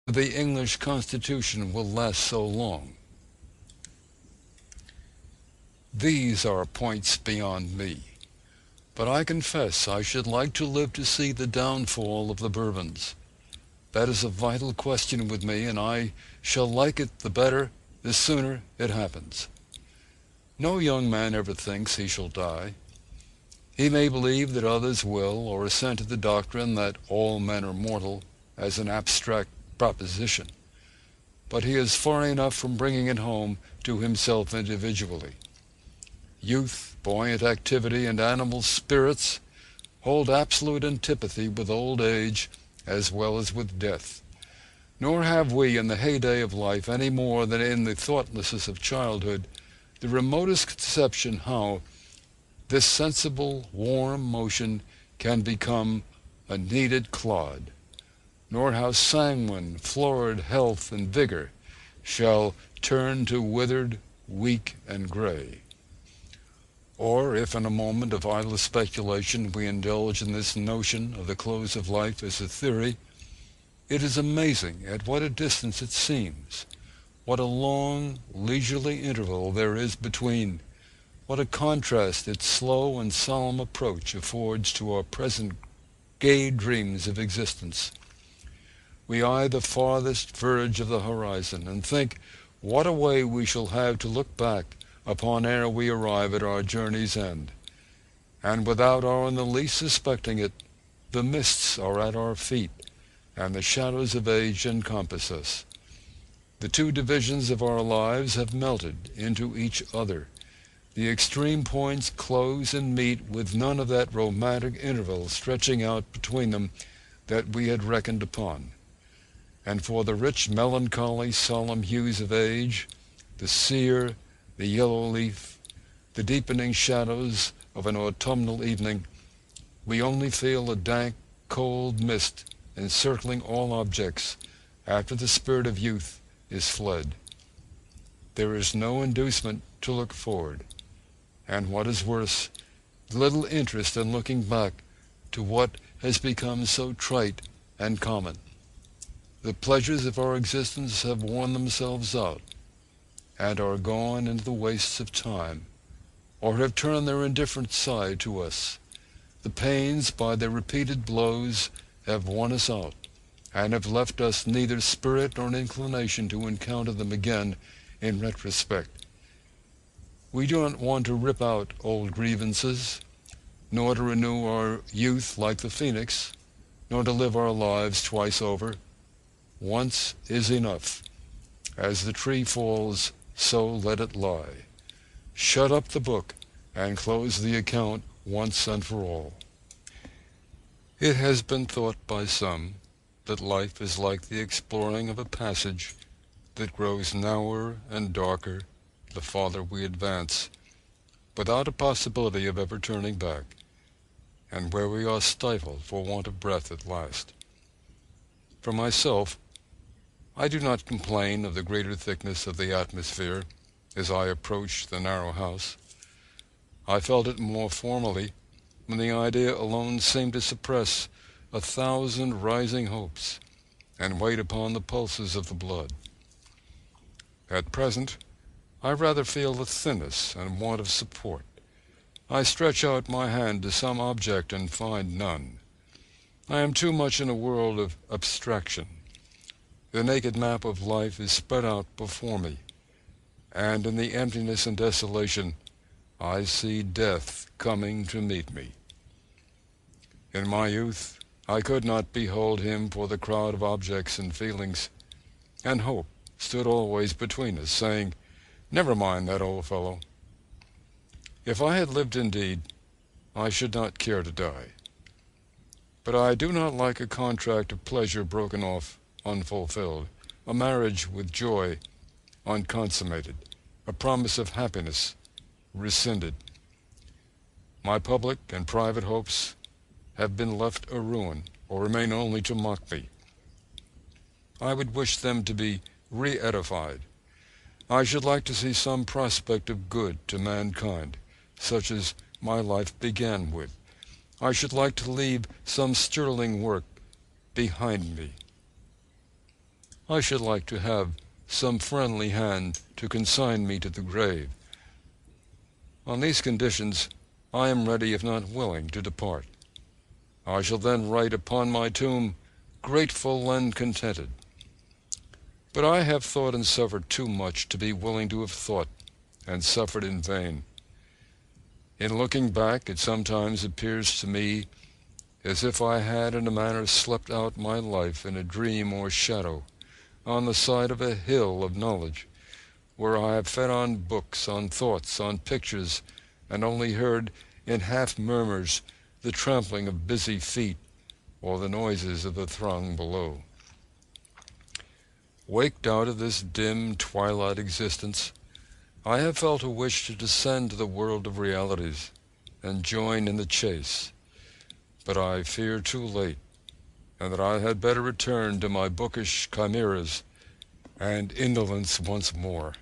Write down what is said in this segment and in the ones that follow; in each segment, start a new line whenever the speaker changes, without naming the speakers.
the English Constitution will last so long. These are points beyond me, but I confess I should like to live to see the downfall of the Bourbons. That is a vital question with me, and I shall like it the better the sooner it happens. No young man ever thinks he shall die. He may believe that others will, or assent to the doctrine that all men are mortal as an abstract proposition, but he is far enough from bringing it home to himself individually. Youth, buoyant activity, and animal spirits hold absolute antipathy with old age as well as with death. Nor have we in the heyday of life, any more than in the thoughtlessness of childhood, the remotest conception how this sensible, warm motion can become a needed clod, nor how sanguine, florid health and vigor shall turn to withered, weak, and gray. Or if in a moment of idle speculation we indulge in this notion of the close of life as a theory, it is amazing at what a distance it seems, what a long, leisurely interval there is between, what a contrast its slow and solemn approach affords to our present gay dreams of existence. We eye the farthest verge of the horizon, and think what a way we shall have to look back upon ere we arrive at our journey's end. And without our in the least suspecting it, the mists are at our feet, and the shadows of age encompass us. The two divisions of our lives have melted into each other. The extreme points close and meet with none of that romantic interval stretching out between them that we had reckoned upon. And for the rich, melancholy, solemn hues of age, the sere, the yellow leaf, the deepening shadows of an autumnal evening, we only feel a dank, cold mist encircling all objects after the spirit of youth is fled. There is no inducement to look forward, and what is worse, little interest in looking back to what has become so trite and common. The pleasures of our existence have worn themselves out, and are gone into the wastes of time, or have turned their indifferent side to us. The pains, by their repeated blows, have worn us out, and have left us neither spirit nor inclination to encounter them again in retrospect. We do not want to rip out old grievances, nor to renew our youth like the phoenix, nor to live our lives twice over. Once is enough. As the tree falls, so let it lie. Shut up the book, and close the account once and for all. It has been thought by some that life is like the exploring of a passage that grows narrower and darker the farther we advance, without a possibility of ever turning back, and where we are stifled for want of breath at last. For myself, I do not complain of the greater thickness of the atmosphere as I approached the narrow house. I felt it more formerly, when the idea alone seemed to suppress 1,000 rising hopes, and wait upon the pulses of the blood. At present, I rather feel the thinness and want of support. I stretch out my hand to some object and find none. I am too much in a world of abstraction. The naked map of life is spread out before me, and in the emptiness and desolation I see death coming to meet me. In my youth I could not behold him for the crowd of objects and feelings, and hope stood always between us, saying, "Never mind that old fellow." If I had lived indeed, I should not care to die. But I do not like a contract of pleasure broken off unfulfilled, a marriage with joy unconsummated, a promise of happiness rescinded. My public and private hopes have been left a ruin, or remain only to mock me. I would wish them to be re-edified. I should like to see some prospect of good to mankind, such as my life began with. I should like to leave some sterling work behind me. I should like to have some friendly hand to consign me to the grave. On these conditions I am ready, if not willing, to depart. I shall then write upon my tomb, grateful and contented. But I have thought and suffered too much to be willing to have thought and suffered in vain. In looking back, it sometimes appears to me as if I had in a manner slept out my life in a dream or shadow, on the side of a hill of knowledge, where I have fed on books, on thoughts, on pictures, and only heard in half murmurs the trampling of busy feet or the noises of the throng below. Waked out of this dim twilight existence, I have felt a wish to descend to the world of realities and join in the chase, but I fear too late, and that I had better return to my bookish chimeras and indolence once more.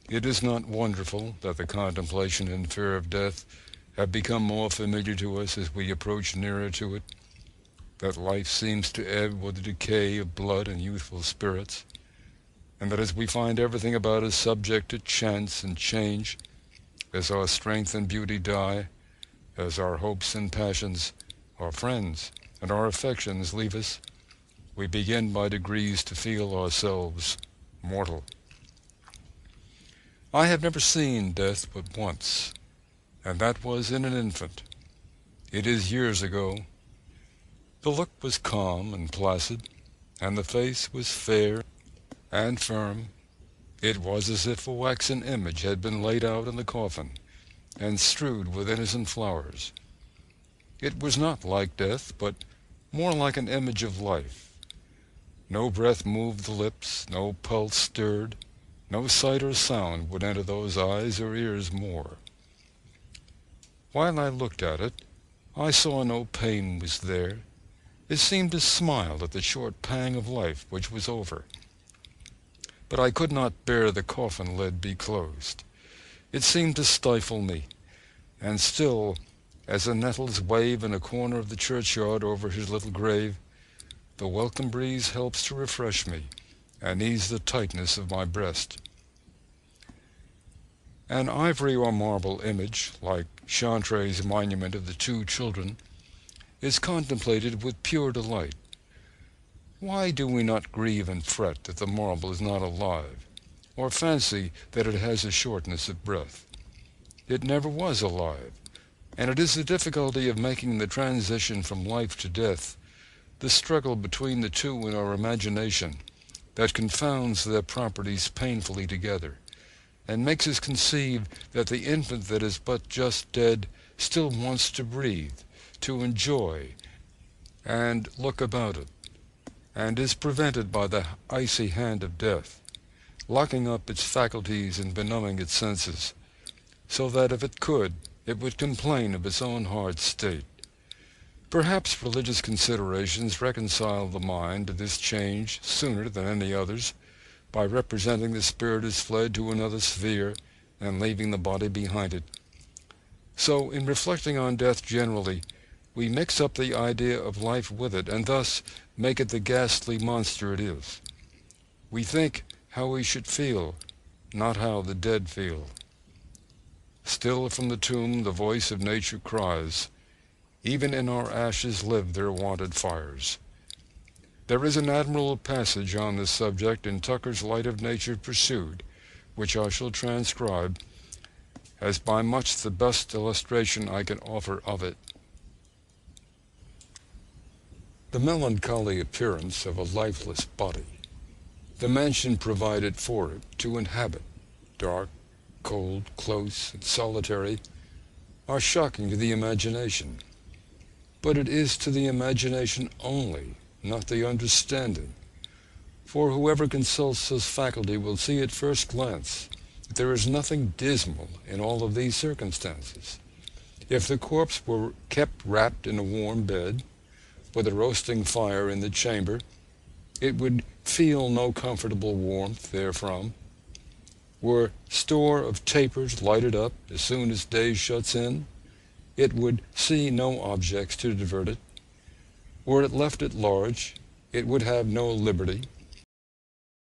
It is not wonderful that the contemplation and fear of death have become more familiar to us as we approach nearer to it, that life seems to ebb with the decay of blood and youthful spirits, and that as we find everything about us subject to chance and change, as our strength and beauty die, as our hopes and passions, our friends and our affections leave us, we begin by degrees to feel ourselves mortal. I have never seen death but once, and that was in an infant. It is years ago. The look was calm and placid, and the face was fair and firm. It was as if a waxen image had been laid out in the coffin, and strewed with innocent flowers. It was not like death, but more like an image of life. No breath moved the lips, no pulse stirred, no sight or sound would enter those eyes or ears more. While I looked at it, I saw no pain was there. It seemed to smile at the short pang of life which was over. But I could not bear the coffin lid be closed. It seemed to stifle me, and still, as the nettles wave in a corner of the churchyard over his little grave, the welcome breeze helps to refresh me and ease the tightness of my breast. An ivory or marble image, like Chantry's monument of the two children, is contemplated with pure delight. Why do we not grieve and fret that the marble is not alive, or fancy that it has a shortness of breath? It never was alive, and it is the difficulty of making the transition from life to death, the struggle between the two in our imagination, that confounds their properties painfully together, and makes us conceive that the infant that is but just dead still wants to breathe, to enjoy, and look about it, and is prevented by the icy hand of death, locking up its faculties and benumbing its senses, so that if it could, it would complain of its own hard state. Perhaps religious considerations reconcile the mind to this change sooner than any others, by representing the spirit as fled to another sphere and leaving the body behind it. So, in reflecting on death generally, we mix up the idea of life with it, and thus make it the ghastly monster it is. We think how we should feel, not how the dead feel. Still from the tomb the voice of nature cries, even in our ashes live their wonted fires. There is an admirable passage on this subject in Tucker's Light of Nature Pursued, which I shall transcribe, as by much the best illustration I can offer of it. The melancholy appearance of a lifeless body, the mansion provided for it to inhabit, dark, cold, close, and solitary, are shocking to the imagination. But it is to the imagination only, not the understanding. For whoever consults this faculty will see at first glance that there is nothing dismal in all of these circumstances. If the corpse were kept wrapped in a warm bed, with a roasting fire in the chamber, it would feel no comfortable warmth therefrom. Were store of tapers lighted up as soon as day shuts in, it would see no objects to divert it. Were it left at large, it would have no liberty.